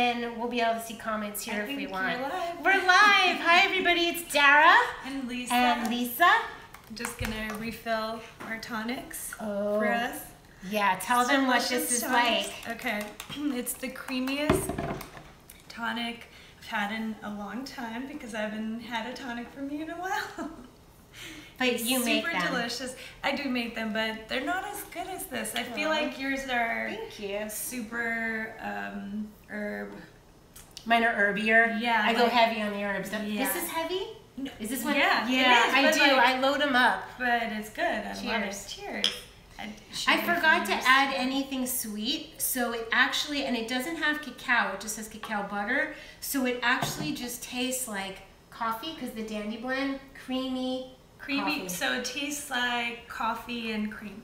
And we'll be able to see comments here if we want. We're live. Hi everybody, it's Dara and Lisa. I'm just gonna refill our tonics for us. Yeah, tell them what this is like. Okay, it's the creamiest tonic I've had in a long time because I haven't had a tonic from you in a while. But you make them. Super delicious. I do make them, but they're not as good as this. I feel like yours are super herb. Mine are herbier. Yeah. I go heavy on the herbs. Yeah. This is heavy? No, is this one? Yeah, I do. I load them up. But it's good. I love it. Cheers. I forgot to add anything sweet, so it actually, and it doesn't have cacao, it just has cacao butter, so it actually just tastes like coffee because the Dandy Blend, creamy coffee. So it tastes like coffee and cream.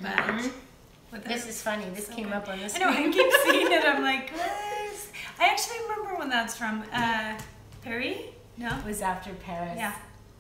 But this is funny. This came up on this. I know. I keep seeing it. I'm like, what? I actually remember when that's from. Paris? No, it was after Paris. Yeah.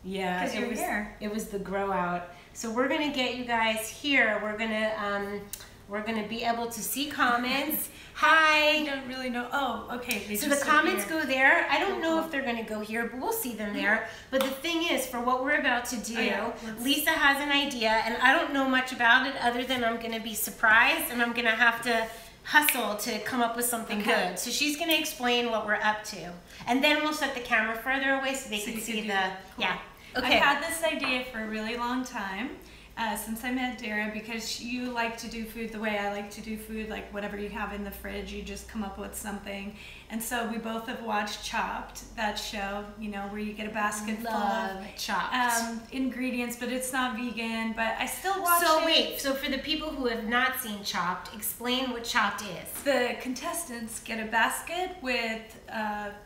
Yeah. Because you're here. It was the grow out. So we're gonna get you guys here. We're gonna be able to see comments. Hi. I don't really know. Oh, okay. So the comments go there. I don't know if they're going to go here, but we'll see them there. But the thing is, for what we're about to do, Lisa has an idea, and I don't know much about it other than I'm going to be surprised, and I'm going to have to hustle to come up with something good. So she's going to explain what we're up to. And then we'll set the camera further away so they can see the... Yeah. Okay. I've had this idea for a really long time. Since I met Dara, because you like to do food the way I like to do food, like whatever you have in the fridge, you just come up with something. And so we both have watched Chopped, that show, you know, where you get a basket full of Chopped ingredients, but it's not vegan, but I still watch it. So wait, so for the people who have not seen Chopped, explain what Chopped is. The contestants get a basket with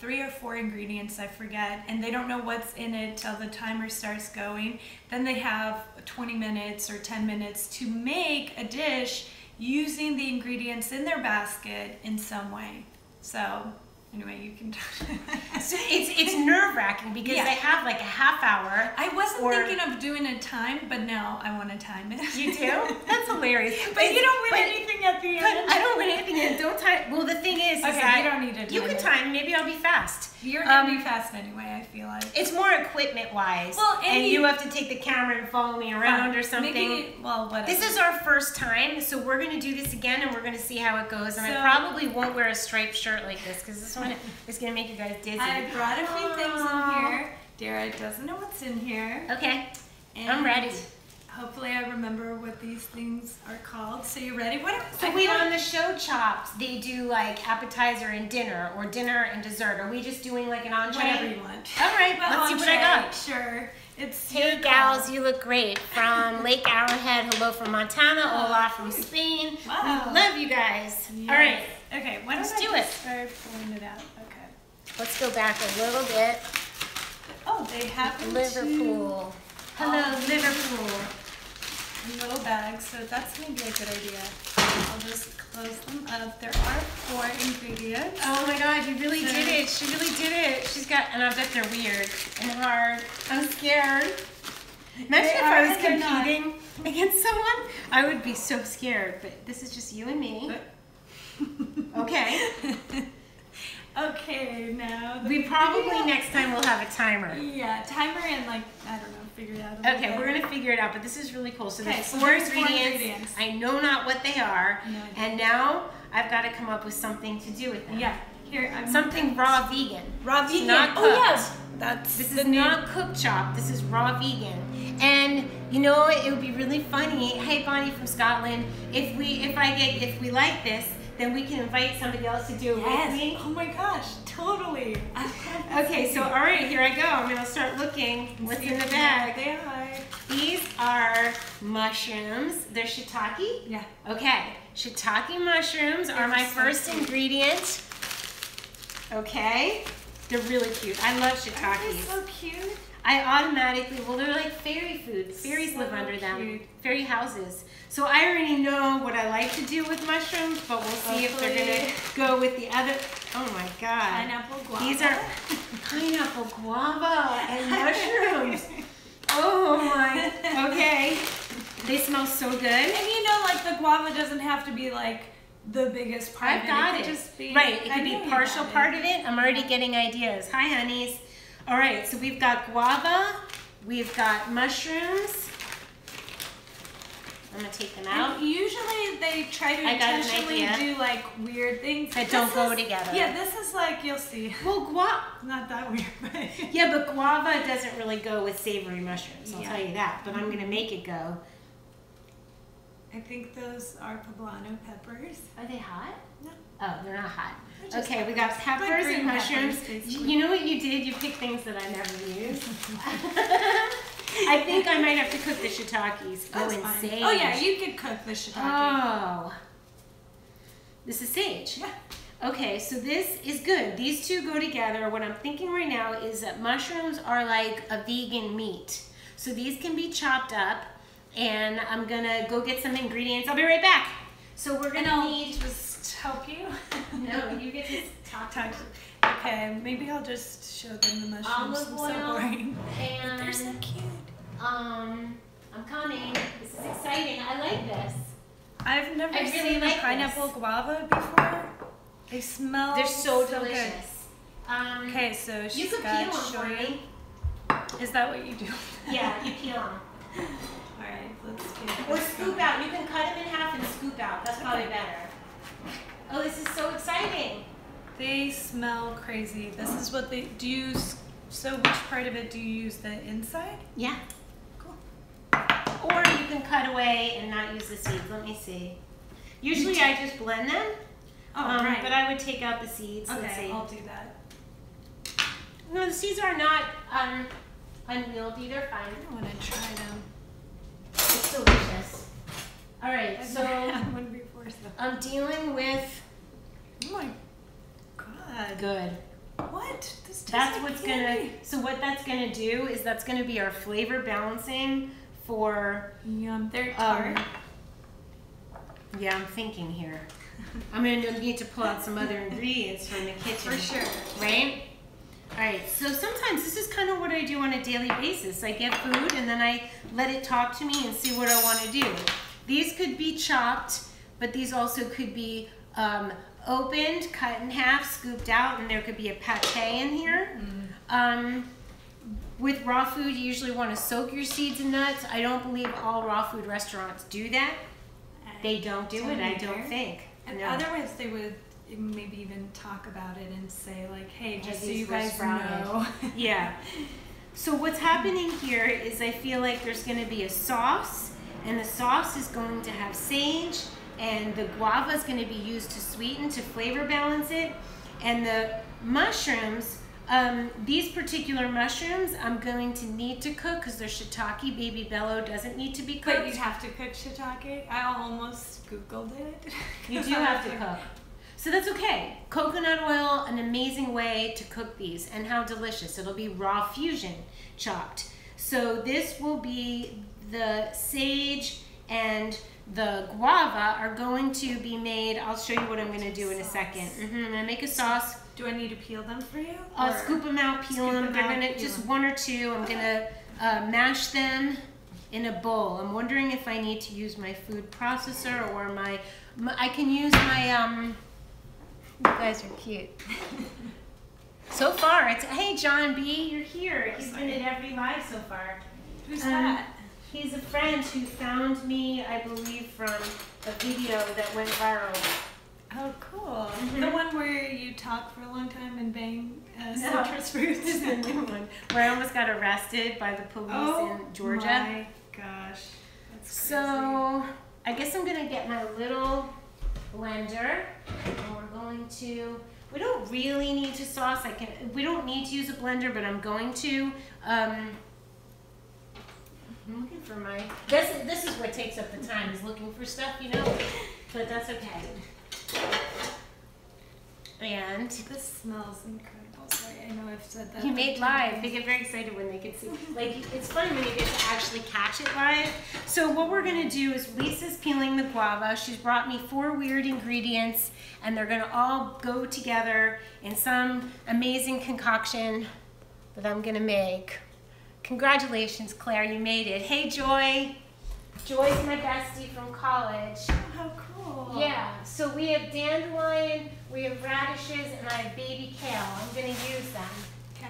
3 or 4 ingredients, I forget, and they don't know what's in it till the timer starts going. Then they have 20 minutes or 10 minutes to make a dish using the ingredients in their basket in some way. So anyway, you can so it's nerve-wracking because they have like a half hour. I wasn't thinking of doing a time, but now I want to time it. You do? That's hilarious. But you don't win anything at the end. I don't win anything and don't time. Well, the thing is that you don't need to do you can time. Maybe I'll be fast. You're gonna be fast anyway, I feel like. It's more equipment-wise. Well, and you have to take the camera and follow me around or something. Maybe, well, whatever. This is our first time, so we're gonna do this again and we're gonna see how it goes. And I probably won't wear a striped shirt like this because this one is gonna make you guys dizzy. I brought a few things in here. Dara doesn't know what's in here. Okay, and I'm ready. Hopefully I remember what these things are called. So you ready? So wait, on the show Chopped, they do like appetizer and dinner, or dinner and dessert. Are we just doing like an entree? Whatever you want. All right, let's see what I got. Sure. It's hey gals, you look great. From Lake Arrowhead, hello from Montana, hola from Spain. Wow. Love you guys. Yes. All right. Okay, let's do it. Start pulling it out. Okay. Let's go back a little bit. Oh, they have Liverpool. Hello, Liverpool. Little bags, so that's maybe a good idea. I'll just close them up. There are 4 ingredients. Oh my god, you really did it. She really did it. She's got, and I bet they're weird and hard. I'm scared. Imagine if I was competing against someone. I would be so scared, but this is just you and me. Okay. Okay, now we probably next time we'll have a timer. Yeah, timer and like, I don't know, figure it out. Okay, we're gonna figure it out, but this is really cool. So there's 4 ingredients. I know not what they are, and now I've got to come up with something to do with them. Yeah, here something raw vegan. Raw vegan. Not cooked. Oh yeah, this is not cooked Chopped. This is raw vegan. And you know, it would be really funny. Hey, Bonnie from Scotland. If we like this, then we can invite somebody else to do it with me. Oh my gosh, totally. Okay, so all right, here I go. I'm gonna start looking. What's in the bag? They are. These are mushrooms. They're shiitake? Yeah. Okay, shiitake mushrooms are my first ingredient. Okay, they're really cute. I love shiitakes. They're so cute. I automatically, well, they're like fairy food. Fairies live under them. Fairy houses. So I already know what I like to do with mushrooms, but we'll see if they're gonna go with the other. Oh my god. Pineapple guava. These are pineapple guava and mushrooms. Oh my, okay. They smell so good. And you know, like the guava doesn't have to be like the biggest part I've of got it. it. Could just be, Right, it could be partial part of it. I'm already getting ideas. Hi, honeys. All right, so we've got guava. We've got mushrooms. I'm gonna take them out. And usually they try to intentionally do like weird things that don't go together. Yeah, this is like, you'll see. Well, guava. Not that weird, but. Yeah, but guava doesn't really go with savory mushrooms. I'll tell you that. But I'm gonna make it go. I think those are poblano peppers. Are they hot? No. Oh, they're not hot. Okay, peppers. we got peppers Like and mushrooms. peppers, You know what you did? You picked things that I never used. I think I might have to cook the shiitakes. That's and fine. sage. Oh yeah, you could cook the shiitake. Oh. This is sage. Yeah. Okay, so this is good. These two go together. What I'm thinking right now is that mushrooms are like a vegan meat. So these can be chopped up, and I'm gonna go get some ingredients. I'll be right back. So we're gonna need just help you. No, you get to talk. Okay, maybe I'll just show them the mushrooms. Olive oil, so boring. and They're so cute. I'm coming. This is exciting. I like this. I've never really seen like a pineapple this. guava before. They smell. They're so good. delicious. Okay, so You she's could got peel them for me. Is that what you do? Yeah, you peel them. All right, let's get. Or scoop out. You can cut them in half and scoop out. That's probably better. Oh, this is so exciting. They smell crazy. This is what they do. So which part of it do you use? The inside? Yeah. Cool. Or you can cut away and not use the seeds. Let me see. Usually I just blend them. Oh, right. But I would take out the seeds. Okay, Let's see. I'll do that. No, the seeds are not unwieldy. They're fine. I want to try them. It's delicious. All right, I've so never had one before, so. I'm dealing with. Oh my god. Good. What? This tastes That's like what's candy. so what that's gonna do is that's gonna be our flavor balancing for. Yum. They're tart. Yeah, I'm thinking here. I'm gonna need to pull out some other ingredients from the kitchen. For sure. Right? Alright, so sometimes this is kind of what I do on a daily basis. I get food and then I let it talk to me and see what I want to do. These could be chopped, but these also could be opened, cut in half, scooped out, and there could be a pate in here. With raw food, you usually want to soak your seeds and nuts. I don't believe all raw food restaurants do that. They don't do it, I don't think. And No. otherwise they would maybe even talk about it and say like, hey, just so these you were guys sprouted. know. Yeah. So what's happening here is I feel like there's going to be a sauce, and the sauce is going to have sage, and the guava is going to be used to sweeten, to flavor balance it, and the mushrooms, these particular mushrooms I'm going to need to cook because they're shiitake. Baby Bello doesn't need to be cooked. But you have to cook shiitake? I almost Googled it. You do have to cook. So that's okay. Coconut oil, an amazing way to cook these, and how delicious. It'll be raw fusion chopped. So this will be the sage and the guava are going to be made. I'll show you what I'm going to do in a second. I'm going to make a sauce. Do I need to peel them for you? I'll scoop them out, peel them. They're going to, just one or two. I'm going to mash them in a bowl. I'm wondering if I need to use my food processor or my I can use my, you guys are cute. So far, it's, hey John B, you're here. He's been at every live so far. Who's that? He's a friend who found me, I believe, from a video that went viral. Oh, cool. The one where you talk for a long time and bang citrus fruits? This is the new one, where I almost got arrested by the police in Georgia. Oh my gosh. That's crazy. So, I guess I'm going to get my little blender, and we're going to, we don't really need to sauce. We don't need to use a blender, but I'm going to. I'm looking for my, this is what takes up the time, is looking for stuff, you know, but that's okay. And this smells incredible. Sorry, I know I've said that. you made live. They get very excited when they can see. Like, it's fun when you get to actually catch it live. So what we're gonna do is Lisa's peeling the guava. She's brought me 4 weird ingredients, and they're gonna all go together in some amazing concoction that I'm gonna make. Congratulations, Claire, you made it. Hey, Joy. Joy's my bestie from college. Oh, how cool. Yeah, so we have dandelion, we have radishes, and I have baby kale. I'm going to use them. Okay.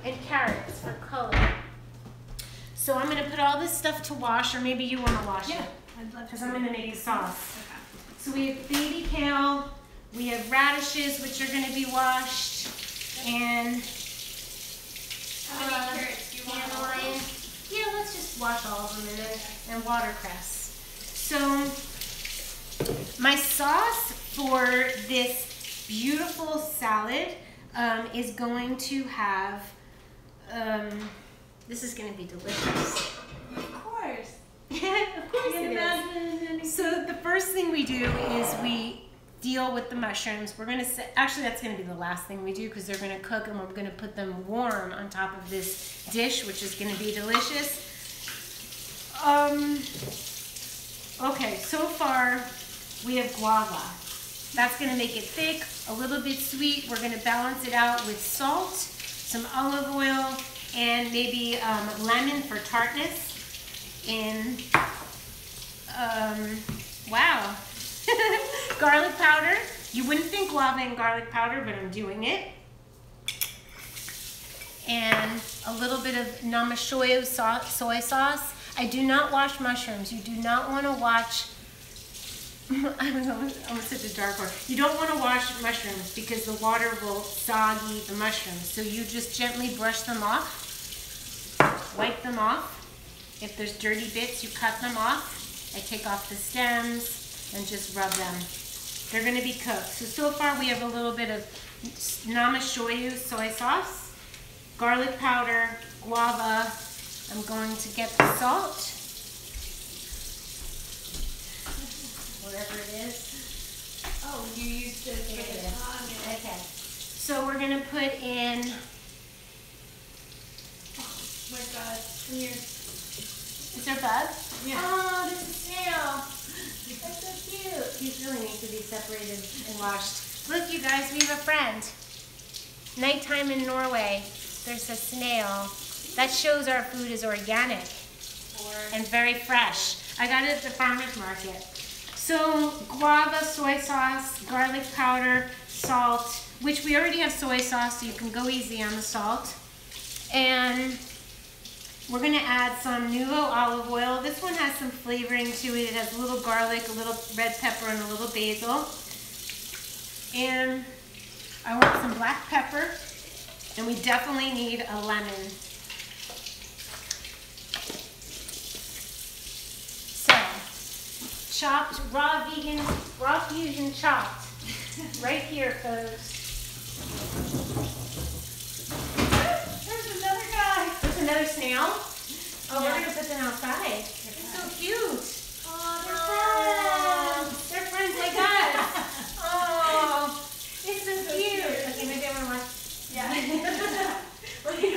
And carrots for color. So I'm going to put all this stuff to wash, or maybe you want to wash it. I'd love to. Because I'm going to make a sauce. Okay. So we have baby kale, we have radishes, which are going to be washed, and How many carrots do you want? dandelion. Yeah, let's just wash all of them and watercress. So my sauce for this beautiful salad is going to have, this is going to be delicious. Of course. Of course it is. So the first thing we do is we deal with the mushrooms. We're going to actually that's going to be the last thing we do because they're going to cook and we're going to put them warm on top of this dish, which is going to be delicious. Okay, so far we have guava. That's going to make it thick, a little bit sweet. We're going to balance it out with salt, some olive oil, and maybe lemon for tartness. And wow, garlic powder. You wouldn't think guava and garlic powder, but I'm doing it. And a little bit of namashoyo soy sauce. I do not wash mushrooms. You do not want to wash, I almost hit the dark word. You don't want to wash mushrooms because the water will soggy the mushrooms. So you just gently brush them off, wipe them off. If there's dirty bits, you cut them off. I take off the stems and just rub them. They're going to be cooked. So far we have a little bit of namashoyo soy sauce, garlic powder, guava. I'm going to get the salt, wherever it is. Oh, you used it for the tonic. Okay. So we're going to put in, Oh my God, come here. is there a bug? Yeah. Oh, there's a snail. That's so cute. These really need to be separated and washed. Look, you guys, we have a friend. Nighttime in Norway, there's a snail. That shows our food is organic and very fresh. I got it at the farmer's market. So guava, soy sauce, garlic powder, salt, which we already have soy sauce, so you can go easy on the salt. And we're gonna add some Nuvo olive oil. This one has some flavoring to it. It has a little garlic, a little red pepper, and a little basil. And I want some black pepper, and we definitely need a lemon. So, chopped, raw fusion chopped. Right here, folks. There's another guy. There's another snail. Oh, Yeah. we're gonna put them outside. It's so cute. Oh, They're friends like us. Oh, it's so cute. Okay, maybe I'm gonna watch. Yeah.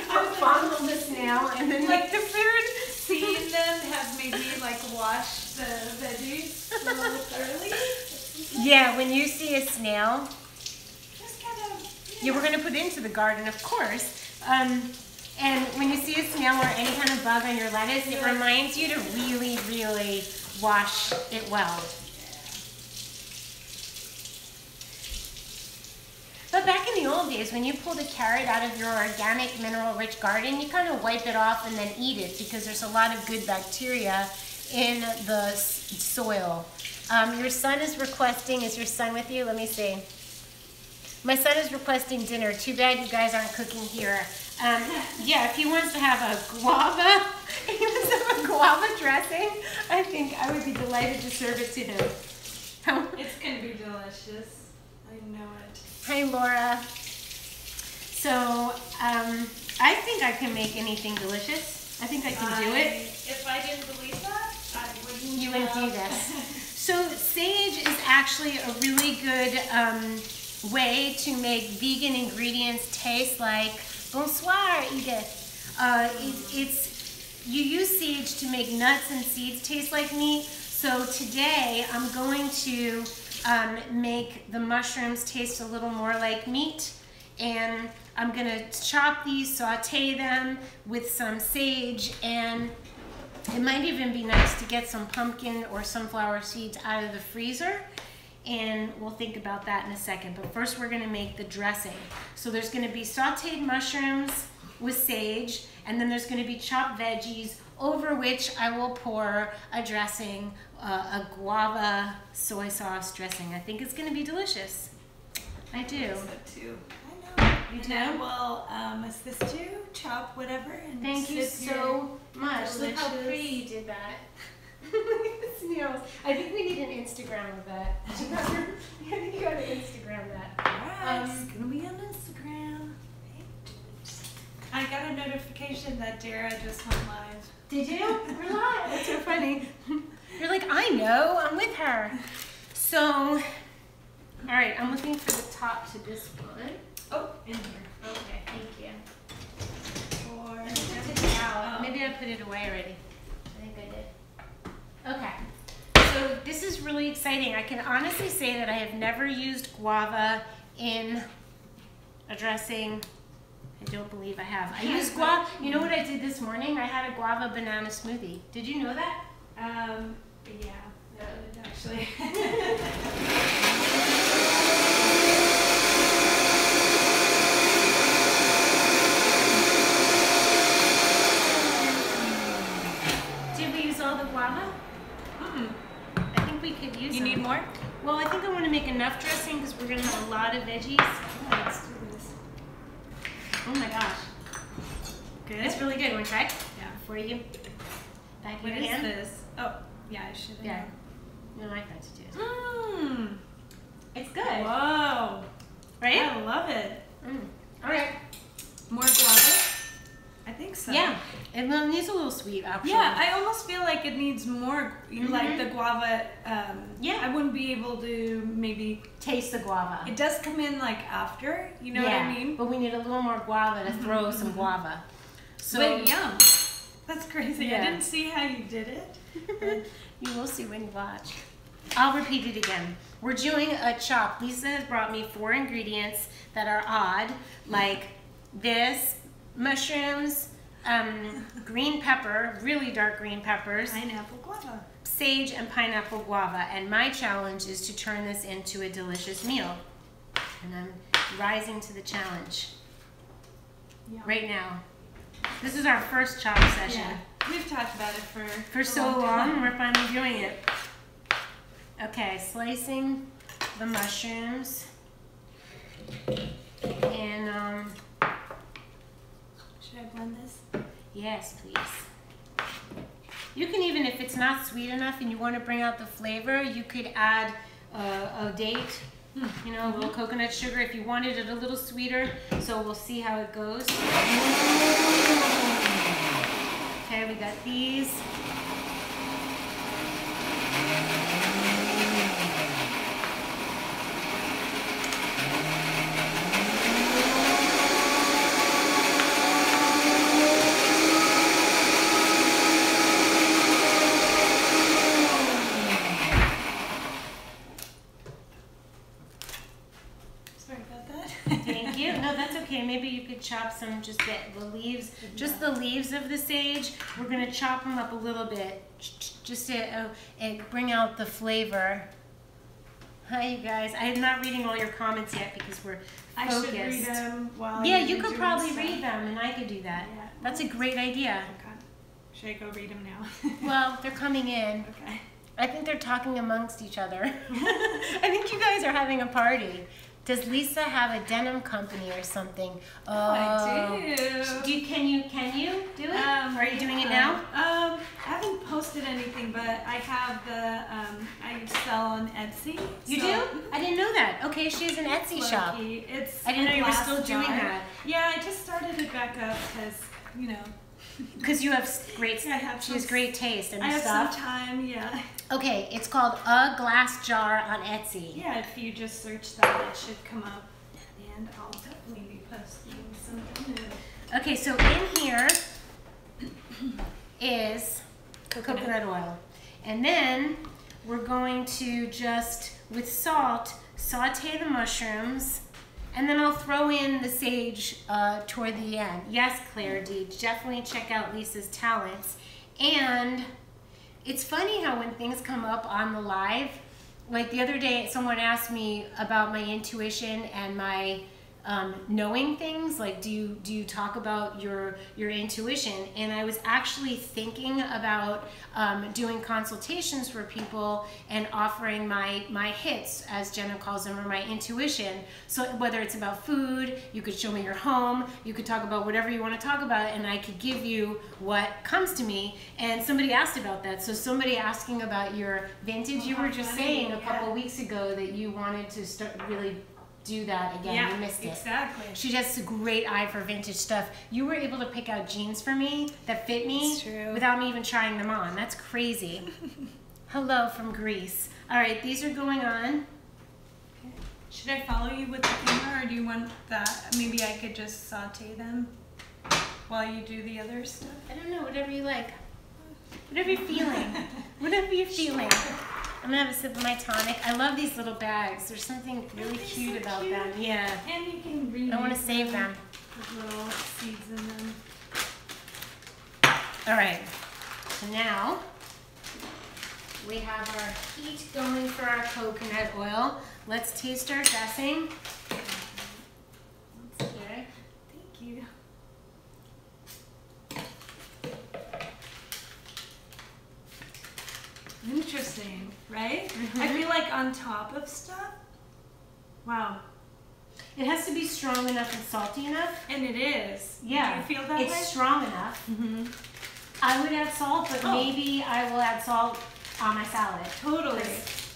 I'll fondle the snail and then make the food. Seeing them have made me like wash the veggies a little thoroughly. Yeah, when you see a snail, Just kind of. yeah, we're gonna put it into the garden, of course. And when you see a snail or any kind of bug on your lettuce, it reminds you to really, really wash it well. But back in the old days, when you pulled a carrot out of your organic, mineral-rich garden, you kind of wipe it off and then eat it because there's a lot of good bacteria in the soil. Your son is requesting, is your son with you? Let me see. My son is requesting dinner. Too bad you guys aren't cooking here. Yeah, if he wants to have a guava, if he wants to have a guava dressing, I think I would be delighted to serve it to him. It's gonna be delicious. I know it. Hi, Laura. So, I think I can make anything delicious. I think I can do it. If I didn't believe that, I wouldn't. You wouldn't do this. So, sage is actually a really good way to make vegan ingredients taste like bonsoir, Edith. You use sage to make nuts and seeds taste like meat. So today I'm going to make the mushrooms taste a little more like meat, and I'm gonna chop these, saute them with some sage, and It might even be nice to get some pumpkin or sunflower seeds out of the freezer, and we'll think about that in a second. But first we're gonna make the dressing. So there's gonna be sauteed mushrooms with sage, and then there's gonna be chopped veggies, over which I will pour a dressing, a guava soy sauce dressing. I think it's gonna be delicious. I do. So too. I know. You do? And I will assist you, chop whatever, and Thank you so much. Look how delicious- pretty you did that. Look at the snails. I think we need an Instagram of that. I think you gotta Instagram that. Alright, it's gonna be on Instagram. I got a notification that Dara just went live. Did you? We're live. That's so funny. You're like, I know, I'm with her. So, all right, I'm looking for the top to this one. Oh, in here. Okay, thank you. Or I took it out. Maybe I put it away already. I think I did. Okay. So this is really exciting. I can honestly say that I have never used guava in a dressing. I don't believe I have. I used guava. You know what I did this morning? I had a guava banana smoothie. Did you know that? Yeah. No, actually. Did we use all the guava? I think we could use You them. need more? Well, I think I want to make enough dressing because we're going to have a lot of veggies. Let's do this. Oh my gosh. Good. It's really good. Want to try? Yeah. For you. Back What your is hand. this? Oh, yeah, I should have. Yeah. You like that to do. Mmm. It's good. Whoa. Right? I love it. All right. More guava? I think so. Yeah. It needs a little sweet, actually. Yeah, I almost feel like it needs more, like the guava. Yeah. I wouldn't be able to maybe. Taste the guava. It does come in like after, you know what I mean? But we need a little more guava to throw some guava. So But yum. That's crazy. Yeah. I didn't see how you did it. you will see when you watch. I'll repeat it again. We're doing a chop. Lisa has brought me 4 ingredients that are odd, like this, mushrooms, green pepper, really dark green peppers, Pineapple guava. sage, and pineapple guava. And my challenge is to turn this into a delicious meal. And I'm rising to the challenge Yum. right now. This is our first chop session. Yeah. We've talked about it for a So long, we're finally doing it. Okay, slicing the mushrooms. And, Should I blend this? yes, please. You can even, if it's not sweet enough and you want to bring out the flavor, you could add a date, you know, a little coconut sugar if you wanted it a little sweeter. So we'll see how it goes. Okay, we got these. Sorry about that. Thank you. No, that's okay. Maybe you could chop some, just the leaves, just the leaves of the sage. We're going to chop them up a little bit, just to bring out the flavor. Hi, you guys. I'm not reading all your comments yet because we're focused. I should read them while Yeah, you're you could doing probably stuff. read them, and I could do that. Yeah. That's a great idea. Okay. Should I go read them now? Well, they're coming in. Okay. I think they're talking amongst each other. I think you guys are having a party. Does Lisa have a denim company or something? Oh, I do. Can you do it? Are you doing it now? I haven't posted anything, but I have the I sell on Etsy. You so- do? I didn't know that. Okay, she has an Etsy shop. Low-key. It's I didn't know a you were glass still doing jar. that. Yeah, I just started it back up because, you know. Because you have great, Yeah, I have she has some- great taste and I have stuff. some time, yeah. Okay, it's called A Glass Jar on Etsy. Yeah, if you just search that, it should come up. And I'll definitely be posting something new. Okay, so in here is coconut oil. And then we're going to just, with salt, saute the mushrooms. And then I'll throw in the sage toward the end. Yes, Claire D, definitely check out Lisa's talents. And it's funny how when things come up on the live, like the other day, someone asked me about my intuition and my knowing things. Like, do you talk about your intuition? And I was actually thinking about doing consultations for people and offering my hits, as Jenna calls them, or my intuition. So whether it's about food, you could show me your home, you could talk about whatever you want to talk about, and I could give you what comes to me. And somebody asked about that. So somebody asking about your vintage, you were just saying a couple weeks ago that you wanted to start really do that again. Yeah, you missed it. Exactly. She has a great eye for vintage stuff. You were able to pick out jeans for me that fit me without me even trying them on. That's crazy. Hello from Greece. All right, these are going on. Okay. Should I follow you with the camera, or do you want that? Maybe I could just saute them while you do the other stuff. I don't know, whatever you like. Whatever you're feeling. Whatever you're feeling. I'm gonna have a sip of my tonic. I love these little bags. There's something really cute about them. Yeah. And you can read. I want to save them. With little seeds in them. All right. So now we have our heat going for our coconut oil. Let's taste our dressing. Okay. Thank you. Interesting, right? I feel like on top of stuff. Wow. It has to be strong enough and salty enough. And it is. Yeah. Do you feel that way? It's strong enough. Mm-hmm. I would add salt, but maybe I will add salt on my salad. Totally.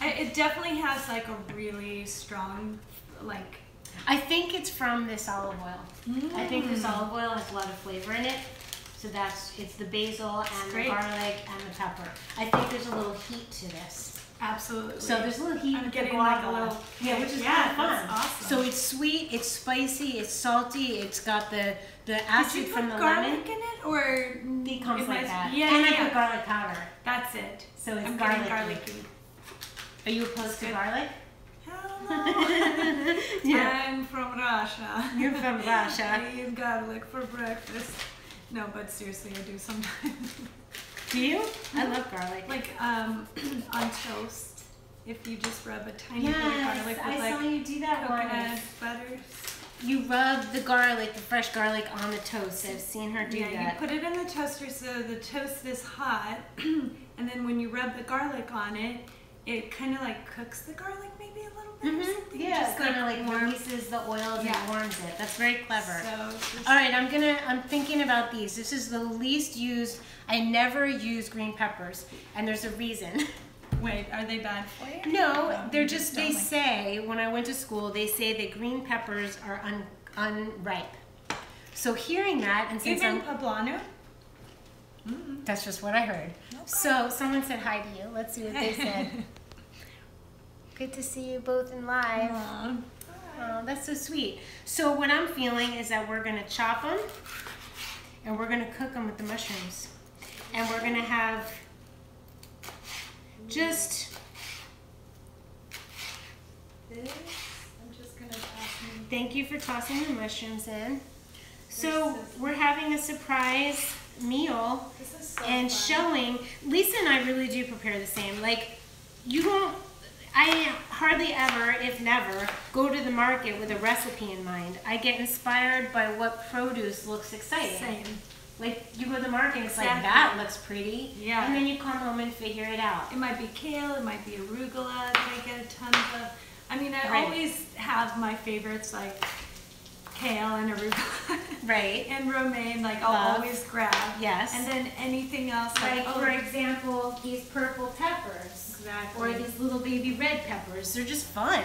It definitely has like a really strong, like. I think it's from this olive oil. I think this olive oil has a lot of flavor in it. So it's the basil and the garlic and the pepper. I think there's a little heat to this. Absolutely. So there's a little heat. I'm getting like a little, which is kind of fun. That's awesome. So it's sweet, it's spicy, it's salty, it's got the acid from the lemon. Did you put garlic in it, or it comes like that? Yeah, and I put garlic powder. That's it. So it's I'm garlicky. garlicky. Are you opposed to garlic? Hell no. I'm from Russia. You're from Russia. I eat garlic for breakfast. No, but seriously, I do sometimes. Do you? I love garlic. Like on toast, if you just rub a tiny bit of garlic with I saw you do that coconut butter. You rub the garlic, the fresh garlic, on the toast. I've seen her do that. Yeah, you put it in the toaster so the toast is hot, and then when you rub the garlic on it, it kind of like cooks the garlic maybe a little bit or something. Yeah, just kind of like releases the oils and warms it. That's very clever. So all right, I'm thinking about these. This is the least used. I never use green peppers, and there's a reason. Wait, are they bad for you? No, they're just, they say, when I went to school, they say that green peppers are unripe. So hearing that, and since even poblano? That's just what I heard. Okay. So someone said hi to you. Let's see what they said. Good to see you both in live. Aww. Oh, that's so sweet. So what I'm feeling is that we're going to chop them, and we're going to cook them with the mushrooms. And we're going to have just this. I'm just going to toss them. Thank you for tossing the mushrooms in. So we're having a surprise meal and showing. Lisa and I really do prepare the same. Like, you don't, I hardly ever, if never, go to the market with a recipe in mind. I get inspired by what produce looks exciting. Same. Like, you go to the market and it's like, that looks pretty. Yeah. And then you come home and figure it out. It might be kale, it might be arugula that I get a ton of. I mean, I always have my favorites like kale and arugula. Right. And romaine, like I'll always grab. Yes. And then anything else, like for example, these purple peppers. Exactly. Or these little baby red peppers. They're just fun.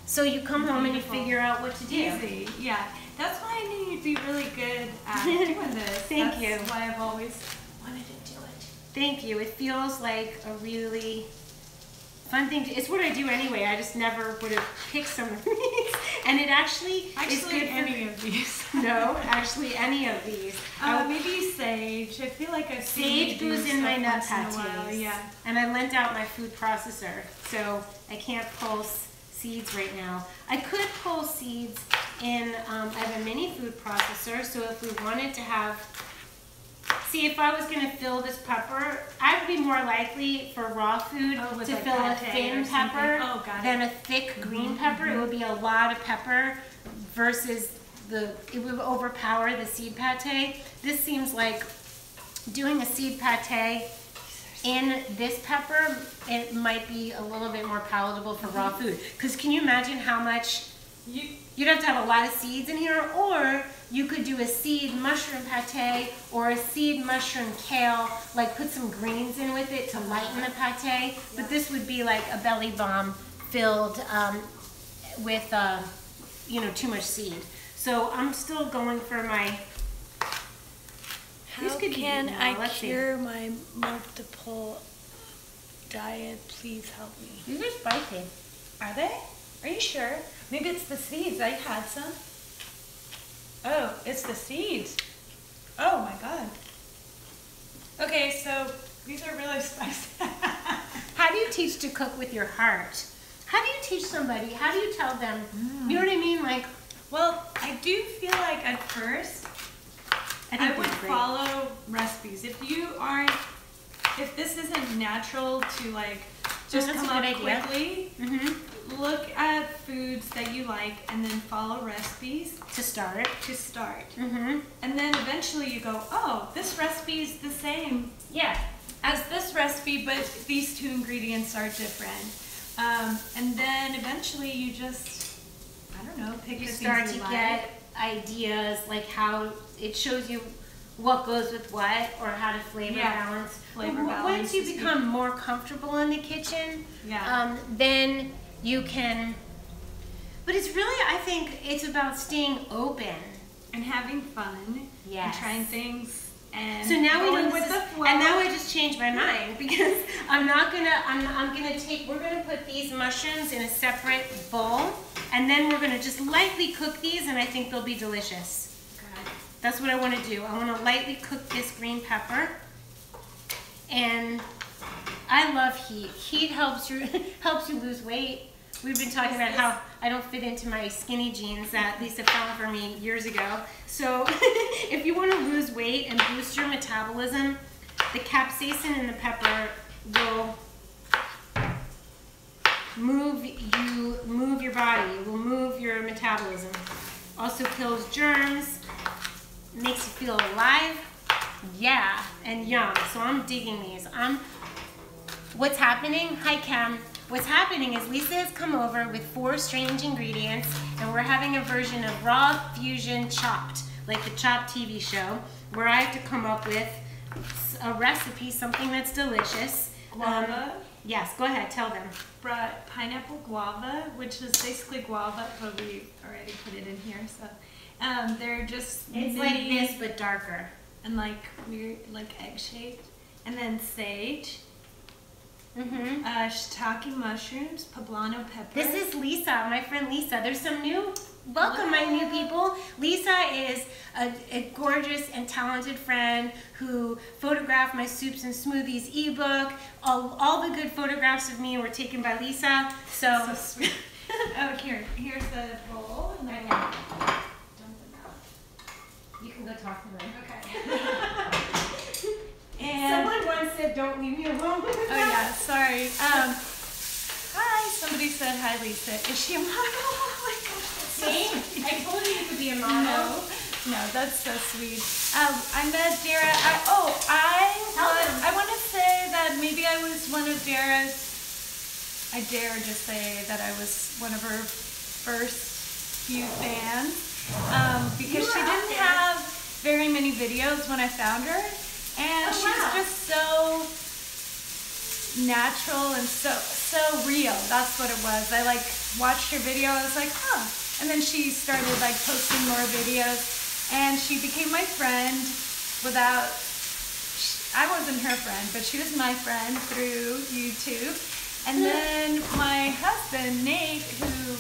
So you come home and you figure out what to do. Easy, yeah. That's why I knew you'd be really good at doing this. Thank you. That's why I've always wanted to do it. Thank you. It feels like a really fun thing. It's what I do anyway. I just never would have picked some of these. And it actually is good any of these. No, actually any of these. Maybe sage. I feel like I've seen sage goes in my nut patties. Yeah. And I lent out my food processor, so I can't pulse seeds right now. I could pull seeds in, I have a mini food processor, so if we wanted to have See, if I was going to fill this pepper, I would be more likely for raw food to like fill a thin pepper than a thick green pepper. It would be a lot of pepper versus it would overpower the seed pate. This seems like doing a seed pate in this pepper, it might be a little bit more palatable for raw food. Because can you imagine how much, you'd have to have a lot of seeds in here, or you could do a seed mushroom pate or a seed mushroom kale, like put some greens in with it to lighten the pate. But this would be like a belly bomb filled with, you know, too much seed. So I'm still going for my... How can I cure my multiple diet? Please help me. These are spicy. Are they? Are you sure? Maybe it's the seeds. I had some. Oh, it's the seeds. Oh my god. Okay, so these are really spicy. How do you teach to cook with your heart? How do you teach somebody? How do you tell them? You know what I mean? Like, well, I do feel like at first I would follow recipes. If this isn't natural to like just come up quickly, look at foods that you like and then follow recipes to start. And then eventually you go, oh, this recipe is the same as this recipe, but these two ingredients are different. And then eventually you just, I don't know, pick the things you like. You start to get ideas, like how it shows you what goes with what, or how to flavor balance. Once you become more comfortable in the kitchen, then you can, but it's really, I think it's about staying open. And having fun. And trying things. And so now going with the flow. And now I just changed my mind because I'm gonna put these mushrooms in a separate bowl, and then we're gonna just lightly cook these, and I think they'll be delicious. Okay. That's what I want to do. I want to lightly cook this green pepper, and I love heat. Heat helps you lose weight. We've been talking about how I don't fit into my skinny jeans that Lisa found for me years ago. So if you want to lose weight and boost your metabolism, the capsaicin in the pepper will move your body. It will move your metabolism. Also kills germs, makes you feel alive, and yum. So I'm digging these. What's happening? Hi, Cam. What's happening is Lisa has come over with 4 strange ingredients, and we're having a version of Raw Fusion Chopped, like the Chopped TV show, where I have to come up with a recipe, something that's delicious. Guava? Yes, go ahead, tell them. Brought pineapple guava, which is basically guava, but we already put it in here, so they're just it's like this but darker and like weird, like egg-shaped. And then sage. Shiitake mushrooms, poblano pepper. This is Lisa, my friend Lisa. There's some welcome my new people. Lisa is a gorgeous and talented friend who photographed my soups and smoothies ebook. All the good photographs of me were taken by Lisa. So sweet. Oh, here's the bowl. And then dump them out. You can go talk to them. Okay. And someone once said, "Don't leave me alone." Oh yeah, sorry. Hi. Somebody said hi, Lisa. Is she a model? Oh my gosh, that's so sweet. I told you you could be a model. No, that's so sweet. I met Dara. I want to say that maybe I was one of Dara's. I dare just say that I was one of her first few fans because she didn't have very many videos when I found her. And she was just so natural and so real. That's what it was. I like watched her video. I was like, huh. And then she started like posting more videos, and she became my friend I wasn't her friend, but she was my friend through YouTube. And then my husband, Nate, who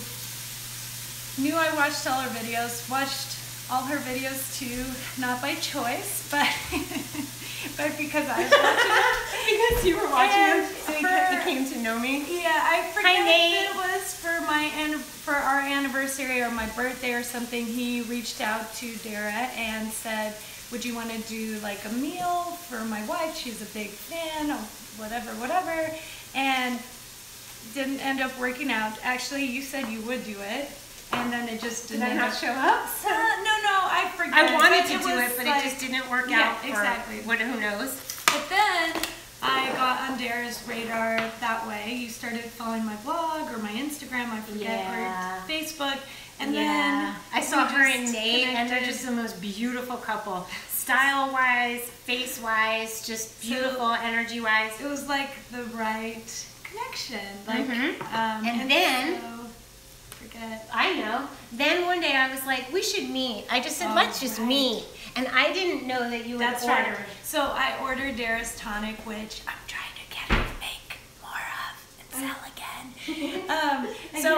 knew I watched all her videos, watched all her videos too, not by choice, but because I was watching them. Because you were watching them, so he came to know me. Yeah, I forget if it was for for our anniversary or my birthday or something, he reached out to Dara and said, would you want to do like a meal for my wife? She's a big fan of whatever. And didn't end up working out. Actually, you said you would do it. And then it just didn't. Did I not show up? No, I forgot. I wanted to do it, but it just didn't work out. For exactly. Who knows? But then I got on Dara's radar that way. You started following my blog or my Instagram, I forget, or Facebook. And then I saw her and Nate, and they're just the most beautiful couple. Style-wise, face-wise, just beautiful, energy-wise. It was like the right connection. Like, and then... I know. Then one day I was like, we should meet. I just said, let's just meet. And I didn't know that you would order. Right. So I ordered DARA'S tonic, which I'm trying to get her to make more of and sell again. So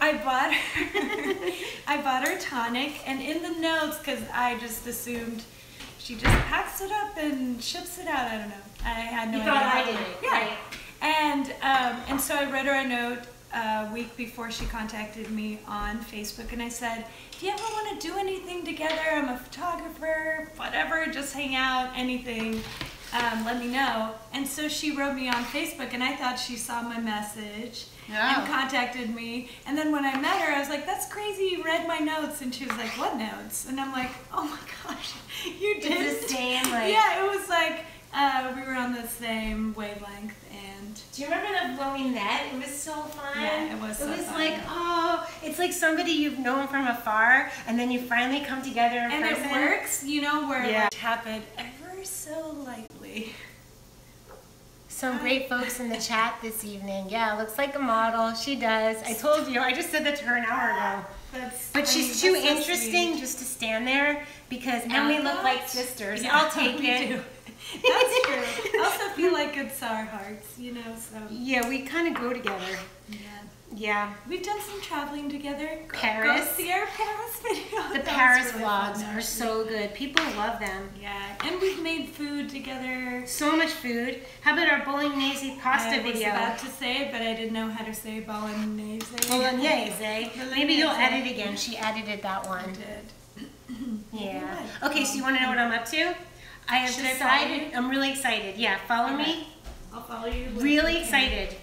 I bought her tonic, and in the notes, because I just assumed she just packs it up and ships it out. I don't know. I had no idea. You thought I did it. Yeah. And so I read her a note a week before she contacted me on Facebook, and I said, do you ever want to do anything together? I'm a photographer, whatever, just hang out, anything, let me know. And so she wrote me on Facebook, and I thought she saw my message and contacted me. And then when I met her, I was like, that's crazy, you read my notes. And she was like, what notes? And I'm like, oh my gosh, you did. It's the same, like... Yeah, it was like we were on the same wavelength. Do you remember that when we met? It was so fun. Yeah, it was so fun. It was like, it's like somebody you've known from afar, and then you finally come together in person. And it works, you know, where it happened ever so lightly. Some great folks in the chat this evening. Yeah, looks like a model. She does. I told you. I just said that to her an hour ago. But she's too interesting just to stand there, and we look like sisters. Yeah, I'll take it. Do. That's true. I also feel like it's our hearts, you know, so. Yeah, we kind of go together. Yeah. We've done some traveling together. Paris. Go see our Paris video. The Paris vlogs are so good. People love them. Yeah. And we've made food together. So much food. How about our bolognese pasta video? I was about to say it, but I didn't know how to say bolognese. Bolognese. Maybe you'll edit again. She edited that one. I did. Yeah. Okay, so you want to know what I'm up to? I have decided. I'm really excited. Yeah, follow me. I'll follow you. Really excited.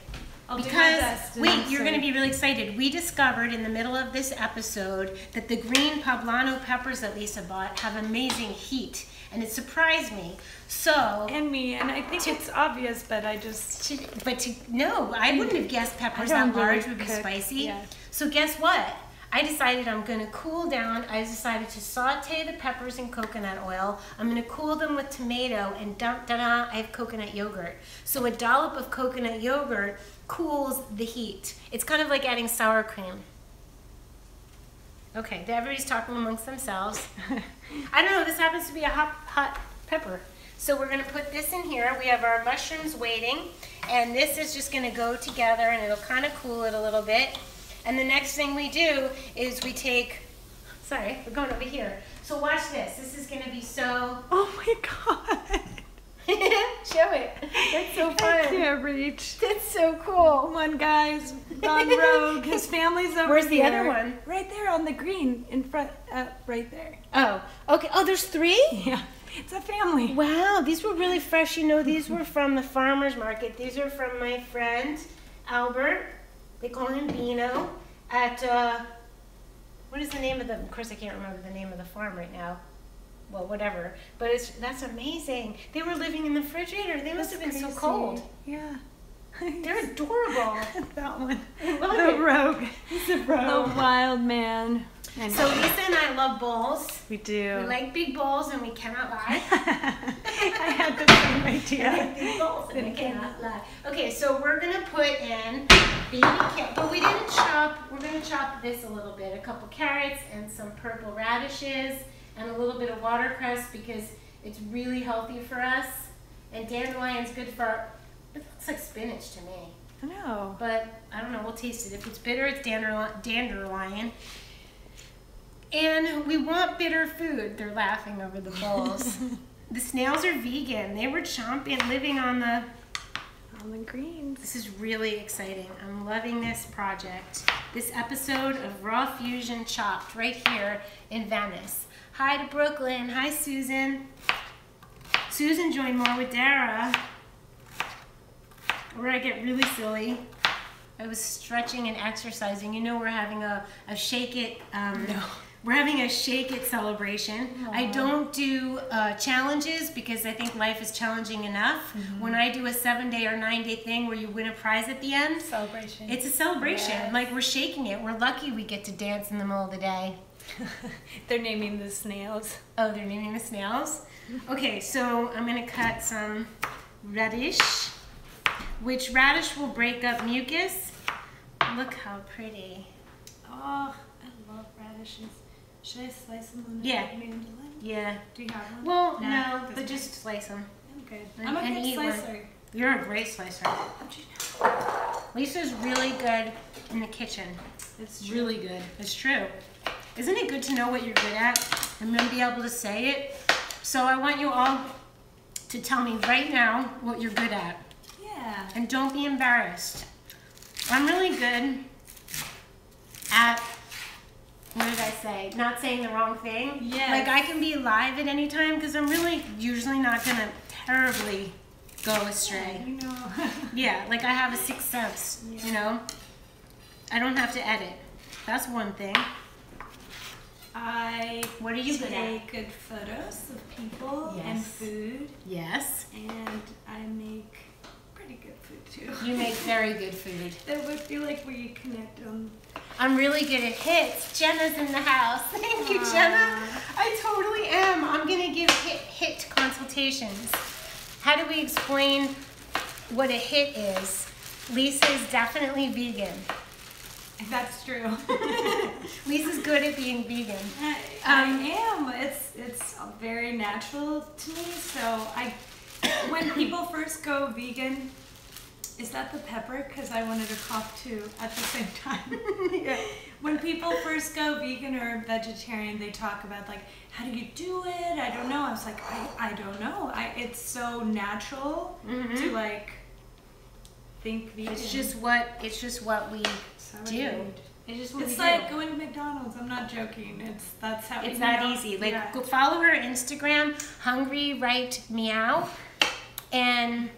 I'll do my because, best. wait, you're going to be really excited. We discovered in the middle of this episode that the green poblano peppers that Lisa bought have amazing heat. And it surprised me. So. And me. And I think it's obvious, but I just. No, I wouldn't have guessed peppers that large would be spicy. Yeah. So guess what? I decided I'm going to cool down. I decided to saute the peppers in coconut oil. I'm going to cool them with tomato, and da-da, I have coconut yogurt. So a dollop of coconut yogurt cools the heat. It's kind of like adding sour cream. Okay, everybody's talking amongst themselves. I don't know, this happens to be a hot pepper. So we're going to put this in here. We have our mushrooms waiting, and this is just going to go together, and it'll kind of cool it a little bit. And the next thing we do is we take, sorry, we're going over here. So watch this. This is going to be so... Oh my God. Show it. That's so fun. I can't reach. That's so cool. Come on, guys. Gone rogue. His family's over Where's the here. other one? Right there on the green in front, right there. Oh, okay. Oh, there's 3? Yeah. It's a family. Wow, these were really fresh. You know, these were from the farmer's market. These are from my friend, Albert. They call him Bino at, what is the name of the, of course I can't remember the name of the farm right now. Well, whatever. But that's amazing. They were living in the refrigerator. They must have been so cold. Yeah. They're adorable. That one. I love the it. rogue. He's a rogue. The wild man. So Lisa and I love bowls. We do. We like big bowls and we cannot lie. I had the same idea. I like big bowls and we cannot lie. Okay, so we're going to put in baby carrots. But we didn't chop. We're going to chop this a little bit. A couple carrots and some purple radishes and a little bit of watercress because it's really healthy for us. And dandelion's good for, it looks like spinach to me. I know. But I don't know, we'll taste it. If it's bitter, it's dandelion. And we want bitter food. They're laughing over the bowls. The snails are vegan. They were chomping, living on the all the greens. This is really exciting. I'm loving this project. This episode of Raw Fusion Chopped right here in Venice. Hi to Brooklyn. Hi, Susan. Susan joined more with Dara, where I get really silly. I was stretching and exercising. You know, we're having a shake it. No. We're having a shake it celebration. Aww. I don't do challenges because I think life is challenging enough. When I do a 7-day or 9-day thing where you win a prize at the end, celebration. It's a celebration. Yes. Like, we're shaking it. We're lucky we get to dance in the middle of the day. They're naming the snails. Oh, they're naming the snails? Okay, so I'm gonna cut some radish, which radish will break up mucus. Look how pretty. Oh, I love radishes. Should I slice them on the mandolin? Yeah. Do you have one? Well, no, but just slice them. I'm good. I'm a good slicer. One. You're a great slicer. Lisa's really good in the kitchen. It's true. Really good. It's true. Isn't it good to know what you're good at and then be able to say it? So I want you all to tell me right now what you're good at. Yeah. And don't be embarrassed. I'm really good at, what did I say? Not saying the wrong thing. Yeah. Like, I can be live at any time because I'm really usually not going to terribly go astray. Yeah, you know. Yeah, like I have a sixth sense, you know? I don't have to edit. That's one thing. What are you good at? Take good photos of people and food. Yes. And I make pretty good food too. You make very good food. That would feel like we connect on. I'm really good at hits. Jenna's in the house. Thank you, Jenna. I totally am. I'm gonna give hit consultations. How do we explain what a hit is? Lisa is definitely vegan. That's true. Lisa's good at being vegan. I am. It's very natural to me. So when people first go vegan, is that the pepper? Because I wanted to cough too at the same time. Yeah. When people first go vegan or vegetarian, they talk about like, how do you do it? I don't know. I was like, I don't know. It's so natural to like think vegan. It's just what we do. It's like going to McDonald's. I'm not joking. That's how it's that easy. Like, go follow her Instagram, Hungry Right Meow, and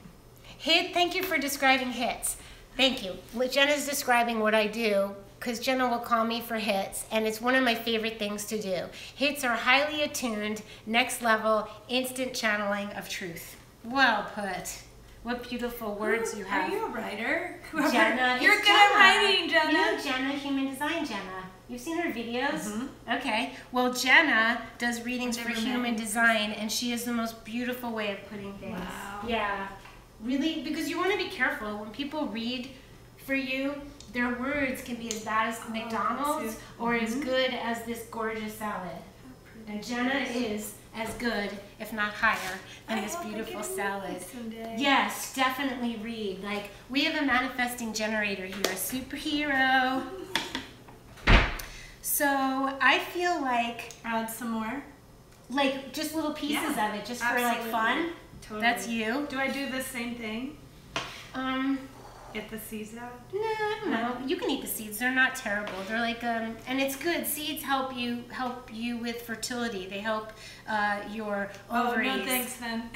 hit. Thank you for describing hits. Thank you. Jenna's describing what I do because Jenna will call me for hits, and it's one of my favorite things to do. Hits are highly attuned, next level, instant channeling of truth. Well put. What beautiful words you have. Are you a writer? Jenna. You're good at writing, Jenna. You know Jenna, Human Design Jenna. You've seen her videos? Okay. Well, Jenna does readings for Human Design, and she has the most beautiful way of putting things. Wow. Yeah. Really, because you want to be careful. When people read for you, their words can be as bad as McDonald's or as good as this gorgeous salad. And Jenna is as good, if not higher, than this beautiful salad. Yes, definitely read. Like, we have a manifesting generator here, a superhero. So I feel like add some more, like just little pieces of it, just for like fun. Totally. That's you. Do I do the same thing? Get the seeds out? No, I don't know. You can eat the seeds. They're not terrible. They're like and it's good. Seeds help you with fertility. They help your ovaries. Oh, no thanks then.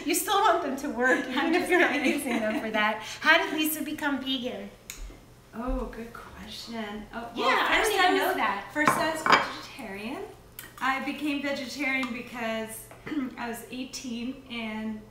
You still want them to work even if you're not using them for that. How did Lisa become vegan? Oh, good question. Oh, well, yeah, I don't even know that. First I was vegetarian. I became vegetarian because I was 18 and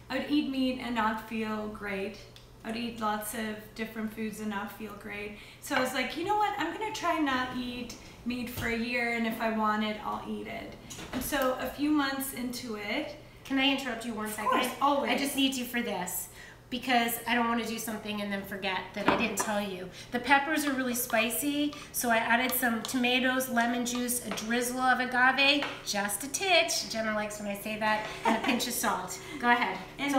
I would eat meat and not feel great. I would eat lots of different foods and not feel great. So I was like, you know what? I'm gonna try not eat meat for a year, and if I want it, I'll eat it. And so a few months into it. Can I interrupt you one second? Of course, always. I just need you for this, because I don't want to do something and then forget that I didn't tell you. The peppers are really spicy, so I added some tomatoes, lemon juice, a drizzle of agave, just a titch. Jenna likes when I say that, and a pinch of salt. Go ahead. And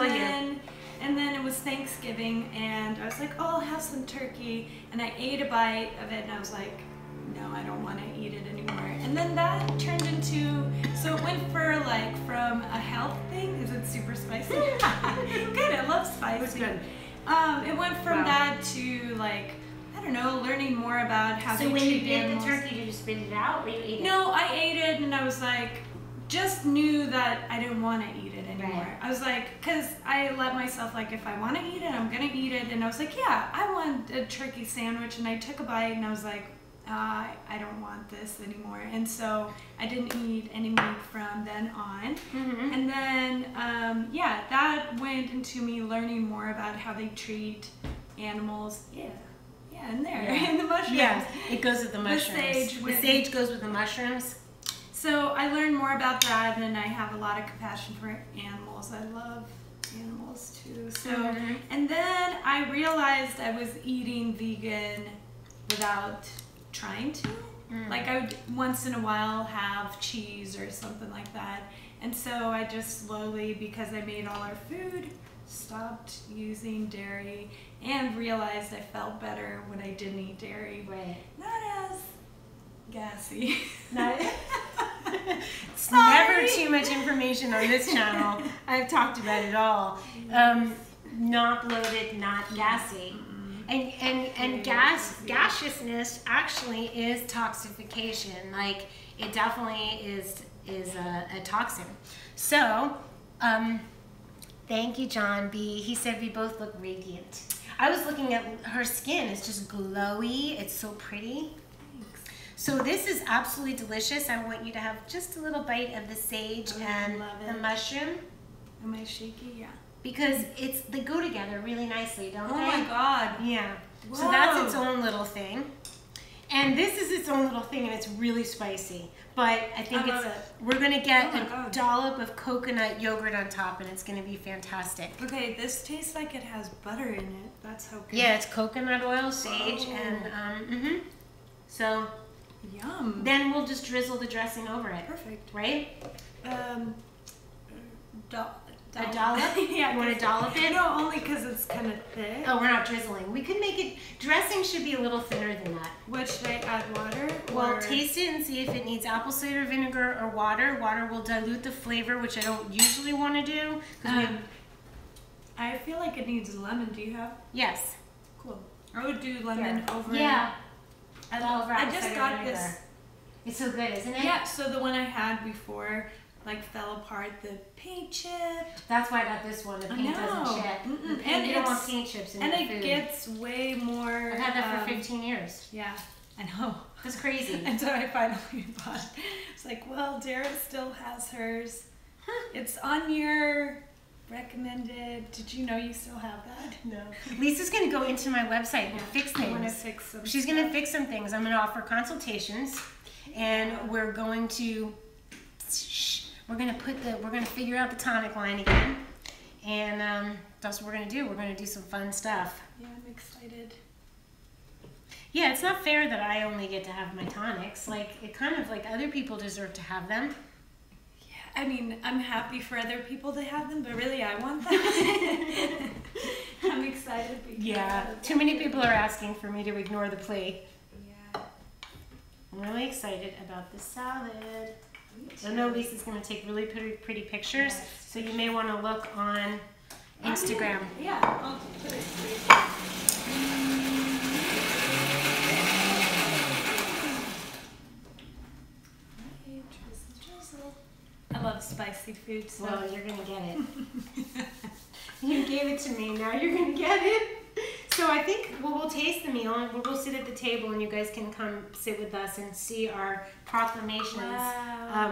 then it was Thanksgiving, and I was like, oh, I'll have some turkey. And I ate a bite of it, and I was like, no, I don't want to eat it anymore. And then that turned into So it went for like from a health thing. Is it super spicy? Good. I love spicy. It's good. It went from that to like, I don't know, learning more about how So they when treat you ate animals. the turkey, did you spit it out or you ate it? No, I ate it and I was like, just knew that I didn't want to eat it anymore. Right. I was like, because I let myself like, if I want to eat it, I'm going to eat it. And I was like, yeah, I want a turkey sandwich. And I took a bite and I was like, I don't want this anymore. And so I didn't eat any meat from then on. Mm-hmm. And then, that went into me learning more about how they treat animals. Yeah, in there, in the mushrooms. Yeah, it goes with the mushrooms. The sage goes with the mushrooms. So I learned more about that, and I have a lot of compassion for animals. I love animals too. So, and then I realized I was eating vegan without trying to. Like I would once in a while have cheese or something like that. And so I just slowly, because I made all our food, stopped using dairy and realized I felt better when I didn't eat dairy. Right. Not as gassy. It's never too much information on this channel. I've talked about it all. Not bloated, not gassy. And gaseousness actually is toxification. Like it definitely is a toxin. So, thank you, John B. He said we both look radiant. I was looking at her skin. It's just glowy. It's so pretty. Thanks. So this is absolutely delicious. I want you to have just a little bite of the sage and the mushroom. Am I shaky? Yeah. Because they go together really nicely, don't they? Oh my God. Yeah. Whoa. So that's its own little thing. And this is its own little thing, and it's really spicy. But I think we're going to get a dollop of coconut yogurt on top, and it's going to be fantastic. Okay, this tastes like it has butter in it. That's how good. Yeah, it's coconut oil, sage, and so yum. then we'll just drizzle the dressing over it. Perfect. Right? A dollop? Yeah. You want to dollop it? No, only because it's kind of thick. Oh, we're not drizzling. We could make it, dressing should be a little thinner than that. What, should I add water? Well, taste it and see if it needs apple cider vinegar or water. Water will dilute the flavor, which I don't usually want to do. I feel like it needs lemon. Do you have? Yes. Cool. I would do lemon over. Yeah. I just got this. It's so good, isn't it? Yeah, so the one I had before like fell apart. The paint chipped. That's why I got this one. The paint doesn't chip. And you don't want paint chips in your food. And it gets way more. I've had that for 15 years. Yeah, I know. That's crazy. And so I finally bought. It's like, well, Dara still has hers. It's on your recommended. Did you know you still have that? No. Lisa's going to go into my website and fix things. I want to fix some. She's going to fix some things. I'm going to offer consultations, and we're going to. We're gonna figure out the tonic line again, and that's what we're gonna do. We're gonna do some fun stuff. Yeah, I'm excited. Yeah, it's not fair that I only get to have my tonics. Like, it kind of like other people deserve to have them. Yeah, I mean, I'm happy for other people to have them, but really, I want them. I'm excited. Yeah, too many people are asking for me to ignore the plate. Yeah. I'm really excited about the salad. I know Lisa's going to take really pretty pictures, so you may want to look on Instagram. Yeah, I'll put it I love spicy food, so. Well, you're going to get it. You gave it to me, now you're going to get it. So I think we'll taste the meal, and we'll go sit at the table, and you guys can come sit with us and see our proclamations. Wow. I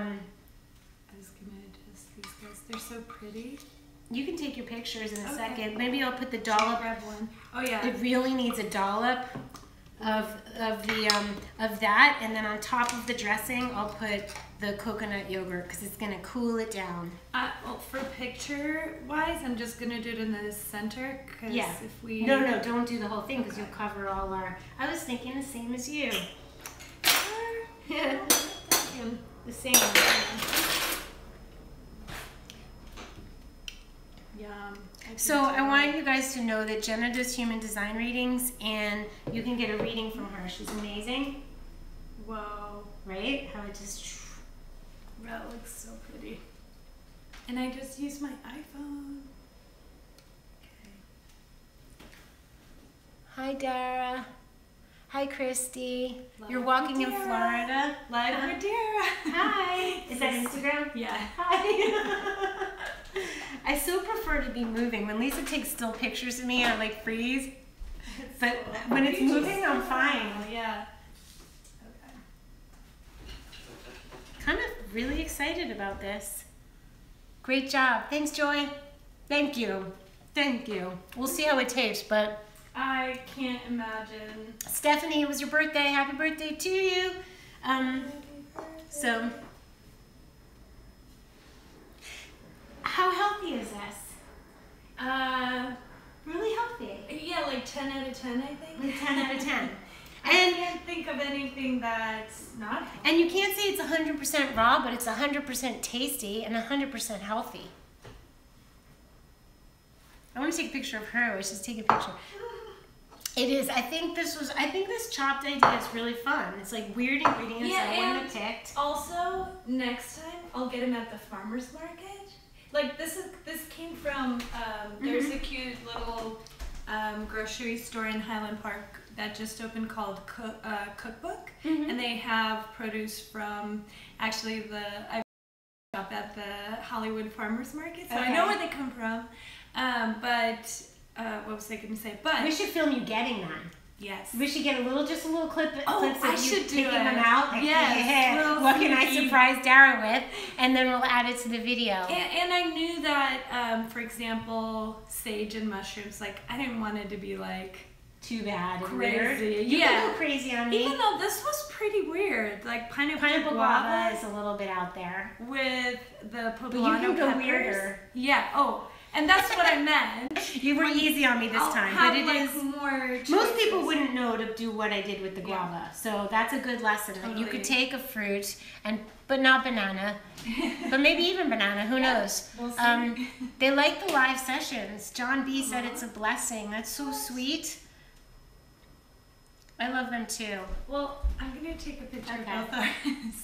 was going to adjust these guys. They're so pretty. You can take your pictures in a second. Maybe I'll put the dollop. Grab one. Oh yeah. It really needs a dollop of that, and then on top of the dressing, I'll put the coconut yogurt because it's gonna cool it down. Well, for picture wise, I'm just gonna do it in the center. Cause if we no, don't do the whole thing because you'll cover all our. I was thinking the same as you. Yeah, the same. Yum. So I want you guys to know that Jenna does human design readings, and you can get a reading from her. She's amazing. Whoa. Right? How it just That looks so pretty. And I just used my iPhone. Okay. Hi, Dara. Hi, Christy. Live You're walking with in Dara. Florida. Live with Dara. Hi. Is that Instagram? Yeah. Hi. I so prefer to be moving. When Lisa takes still pictures of me, I like freeze. But when it's moving, I'm fine. Yeah. Okay. Kind of really excited about this. Great job. Thanks, Joy. Thank you. Thank you. We'll see how it tastes, but I can't imagine. Stephanie, it was your birthday. Happy birthday to you. So, how healthy is this? Really healthy. Yeah, like 10 out of 10, I think. Like 10 out of 10. I can't think of anything that's not healthy. And you can't say it's 100% raw, but it's 100% tasty and 100% healthy. I want to take a picture of her. Let's just take a picture. It is. I think this chopped idea is really fun. It's like weird ingredients that I wouldn't have picked. Also, next time I'll get them at the farmer's market. Like this came from there's a cute little grocery store in Highland Park that just opened called Cookbook, and they have produce from actually I shop at the Hollywood Farmers Market, so I know where they come from. What was I going to say? But we should film you getting them. Yes. We should get clips of I you should taking do them out. Like, yes. What can I surprise Dara with? And then we'll add it to the video. And I knew that, for example, sage and mushrooms, like I didn't want it to be like too bad and crazy. Weird. You can go crazy on me. Even though this was pretty weird, like pineapple guava is a little bit out there with the poblano but you can go peppers. Weirder. Yeah. Oh. And that's what I meant. You were easy on me this time, but it is more. Most people wouldn't know to do what I did with the guava, so that's a good lesson. Totally. That you could take a fruit but not banana, but maybe even banana. Who knows? We'll see. They like the live sessions. John B said it's a blessing. That's so sweet. I love them too. Well, I'm gonna take a picture of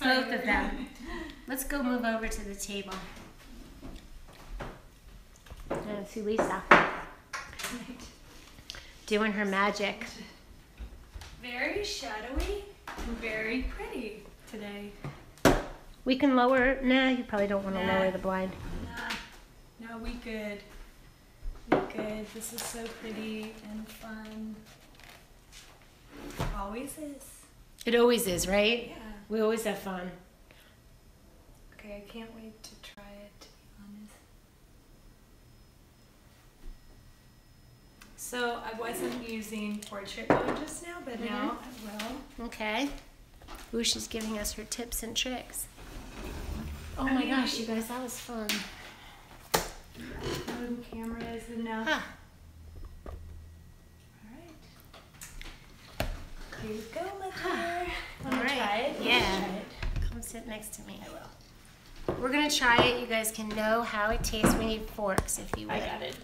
both of them. Let's go move over to the table. See Lisa doing her magic. Very shadowy and very pretty today. We can lower. Nah, you probably don't want to lower the blind. Nah. No, we good. We good. This is so pretty and fun. Always is. It always is, right? Yeah. We always have fun. Okay, I can't wait to try it, to be honest. So I wasn't using portrait mode just now, but now I will. Okay. Ooh, she's giving us her tips and tricks. Oh my gosh, you guys, that was fun. Cameras and now. Huh. Alright. Here we go, mother. Want to try it? Yeah. Come sit next to me. I will. We're going to try it. You guys can know how it tastes. We need forks, if you would. I got it.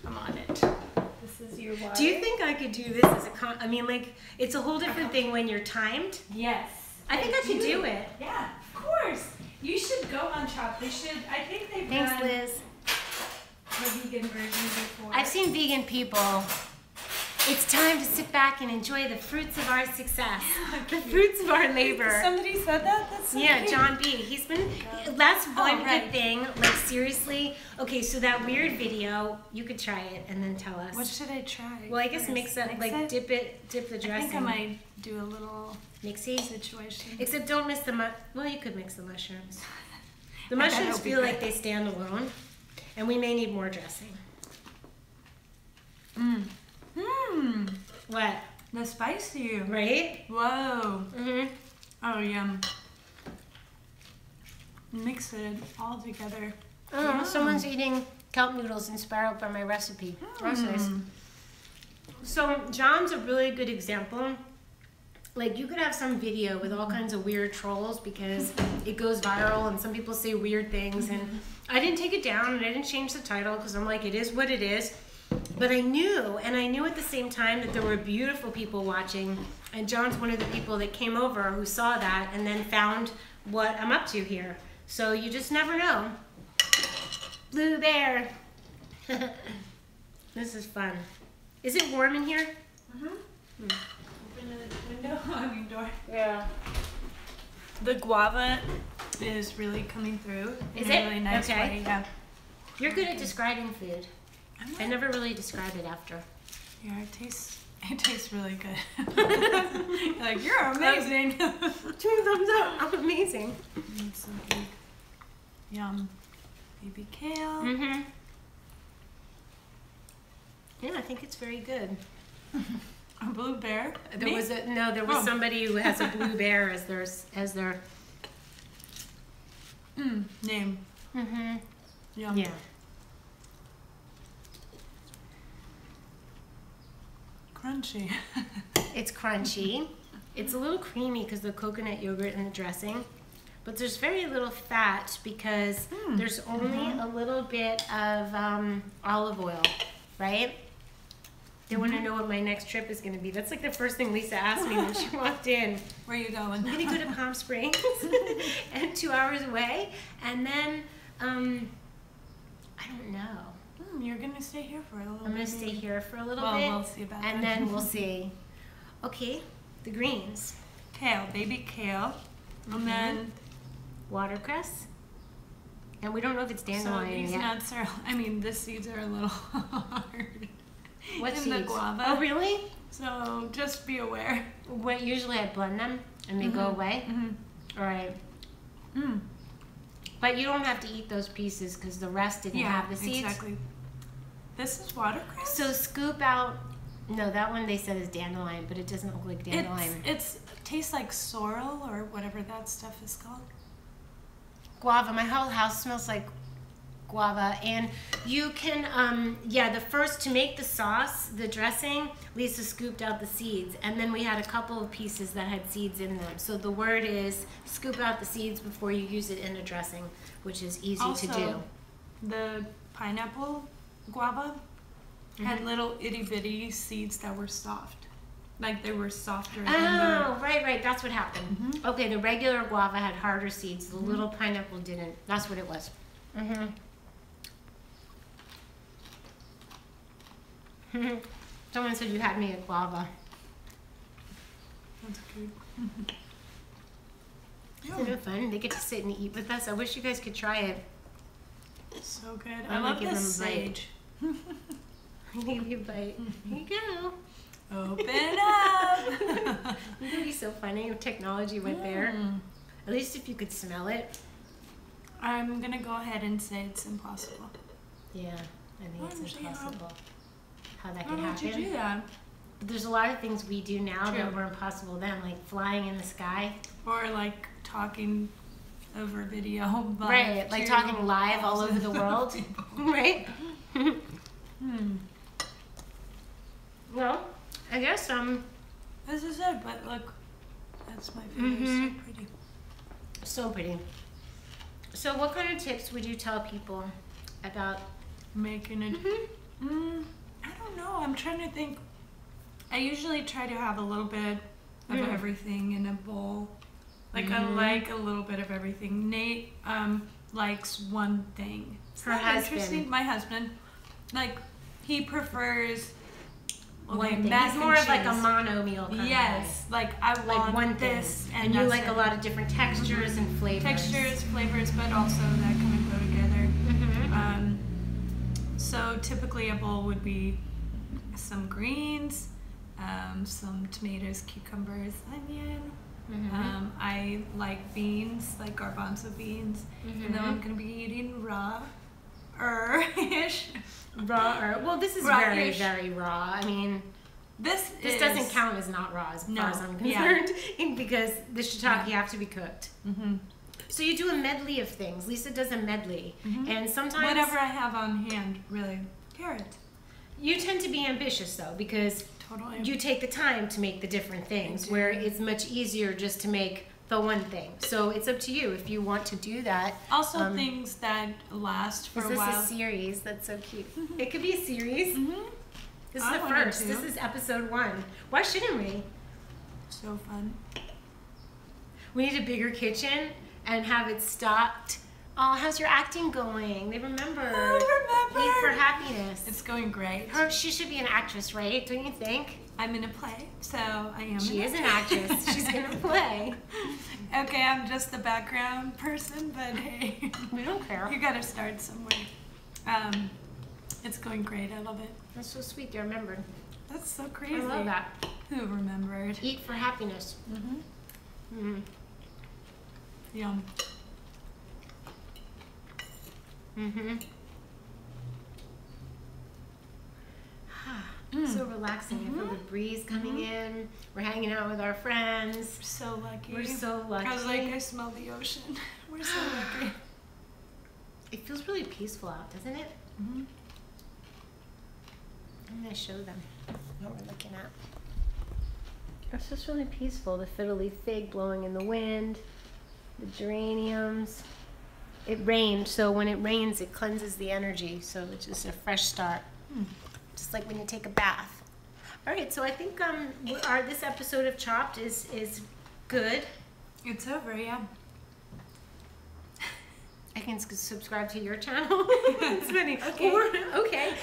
I'm on it. This is your water. Do you think I could do this as I mean, like, it's a whole different thing when you're timed. Yes. I think I could do it. Yeah, of course. You should go on Chopped. They should, I think they've Thanks, done Liz. the vegan version before. I've seen vegan people. It's time to sit back and enjoy the fruits of our success. The fruits of our labor. Somebody said that? That's so cute. John B. He's been, that's one good thing. Like, seriously. Okay, so that weird video, you could try it and then tell us. What should I try? Well, I guess mix dip the dressing. I think I might do a little mixy situation. Except don't miss well, you could mix the mushrooms. The mushrooms feel like they stand alone, and we may need more dressing. What? The spicy. Right? Whoa. Oh, yum. Mix it all together. Oh, someone's eating kelp noodles inspired by my recipe. That's nice. So John's a really good example. Like, you could have some video with all kinds of weird trolls because it goes viral and some people say weird things, and I didn't take it down and I didn't change the title because I'm like, it is what it is. But I knew at the same time that there were beautiful people watching And John's one of the people that came over who saw that and then found what I'm up to here. So you just never know. Blue bear. This is fun. Is it warm in here? Mm-hmm. Open the window, door. Yeah. The guava is really coming through in a really nice way. Yeah. You're good at describing food. I never really describe it after. Yeah, it tastes really good. Like, you're amazing. 2 thumbs up. I'm amazing. Some big, yum, baby kale. Mm-hmm. Yeah, I think it's very good. A blue bear? There was somebody who has a blue bear as their name. Mm-hmm. Yum. Yeah. Crunchy. It's crunchy. It's a little creamy because of the coconut yogurt and the dressing. But there's very little fat because there's only a little bit of olive oil, right? They want to know what my next trip is going to be. That's like the first thing Lisa asked me when she walked in. Where are you going? I'm going to go to Palm Springs and 2 hours away. And then, I don't know. You're going to stay here for a little bit. I'm going to stay here for a little bit. Well, we'll see about that. And then we'll see. Okay, the greens. Kale, baby kale. And then watercress. And we don't know if it's dandelion yet. So these nuts are, the seeds are a little hard. What in seeds? The guava. Oh, really? So just be aware. Usually I blend them and they go away. All right. But you don't have to eat those pieces because the rest didn't have the seeds. Exactly. This is watercress? So scoop out. No, that one they said is dandelion, but it doesn't look like dandelion. It tastes like sorrel or whatever that stuff is called. Guava. My whole house smells like guava. And you can, to make the sauce, the dressing, Lisa scooped out the seeds. And then we had a couple of pieces that had seeds in them. So the word is scoop out the seeds before you use it in a dressing, which is easy to do. The pineapple guava had little itty bitty seeds that were soft. Like they were softer than right. That's what happened. Okay, the regular guava had harder seeds. The little pineapple didn't. That's what it was. Someone said you had me at guava. That's cute. Isn't it fun? They get to sit and eat with us. I wish you guys could try it. So good. I love this sage. I give you a bite. Here you go. Open up. Wouldn't it be so funny if technology went there? At least if you could smell it. I'm going to go ahead and say it's impossible. Yeah, I think it's impossible. How that can happen. How would you do that? But there's a lot of things we do now that were impossible then, like flying in the sky. Or like talking over video. Right, like talking live all over the world. Right? Well, I guess this is it, but look, that's my favorite. So pretty. So pretty. So what kind of tips would you tell people about making it? I don't know. I'm trying to think. I usually try to have a little bit of everything in a bowl. Like I like a little bit of everything. Nate likes one thing. Her husband. Interesting. My husband, like he prefers. One thing. He's more of like a mono meal kind of way. Like I want like one this, thing. And you like a lot of different textures and flavors. Textures, flavors, but also that kind of go together. So typically a bowl would be some greens, some tomatoes, cucumbers, onion. I like beans, like garbanzo beans. And then I'm going to be eating raw-ish. Well, this is very, very raw. I mean, this doesn't count as not raw as far as I'm concerned, because the shiitake have to be cooked. So you do a medley of things. Lisa does a medley, and sometimes whatever I have on hand, really. Carrot. You tend to be ambitious though, because you take the time to make the different things, where it's much easier just to make the one thing. So it's up to you if you want to do that. Also things that last for a while. Is this a series? That's so cute. It could be a series. This is the first. This is episode 1. Why shouldn't we? So fun. We need a bigger kitchen and have it stocked. Oh, how's your acting going? They remembered. Oh, remember. Eat for Happiness. It's going great. She should be an actress, right? Don't you think? I'm in a play, so I am. She is an actress. She's gonna play. Okay, I'm just the background person, but hey, We don't care. you gotta start somewhere. It's going great. I love it. That's so sweet. They remembered. That's so crazy. I love that. Who remembered? Eat for Happiness. Yum. So relaxing. I feel the breeze coming in. We're hanging out with our friends. We're so lucky. We're so lucky. I was like, I smell the ocean. We're so lucky. It feels really peaceful out, doesn't it? I'm going to show them what we're looking at. It's just really peaceful. The fiddly fig blowing in the wind, the geraniums. It rained, so when it rains, it cleanses the energy. So it's just a fresh start. Just like when you take a bath. All right, so I think this episode of Chopped is good. It's over, yeah. I can subscribe to your channel. It's funny. Okay.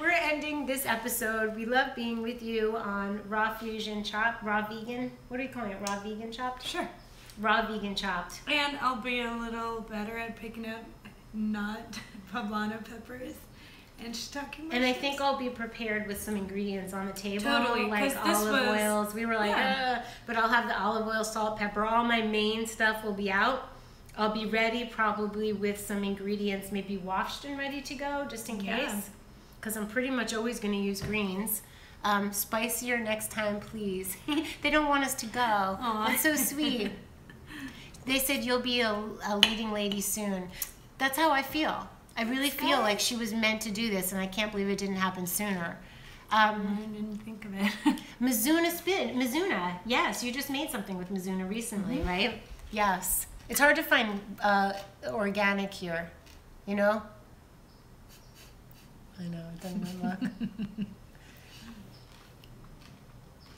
We're ending this episode. We love being with you on Raw Fusion Chopped, Raw Vegan. What are you calling it? Raw Vegan Chopped? Sure. Raw Vegan Chopped. And I'll be a little better at picking up not poblano peppers and shiitake mushrooms. And I think I'll be prepared with some ingredients on the table. Totally, like 'cause this olive was- oils. We were like, but I'll have the olive oil, salt, pepper. All my main stuff will be out. I'll be ready probably with some ingredients maybe washed and ready to go just in case. Because I'm pretty much always going to use greens. Spicier next time, please. They don't want us to go. Aww. That's so sweet. They said you'll be a leading lady soon. That's how I feel. I really feel like she was meant to do this, and I can't believe it didn't happen sooner. I didn't think of it. Mizuna. Yes, you just made something with Mizuna recently, right? Yes. It's hard to find organic here, you know? I know, it doesn't look.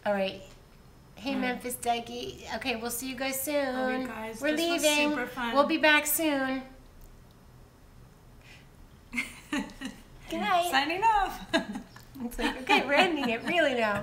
All right. Hey, Memphis Dougie. Okay, we'll see you guys soon. Love you guys. We're This was leaving. super fun. We'll be back soon. Good night. Signing off. It's like, okay, we're ending it really now.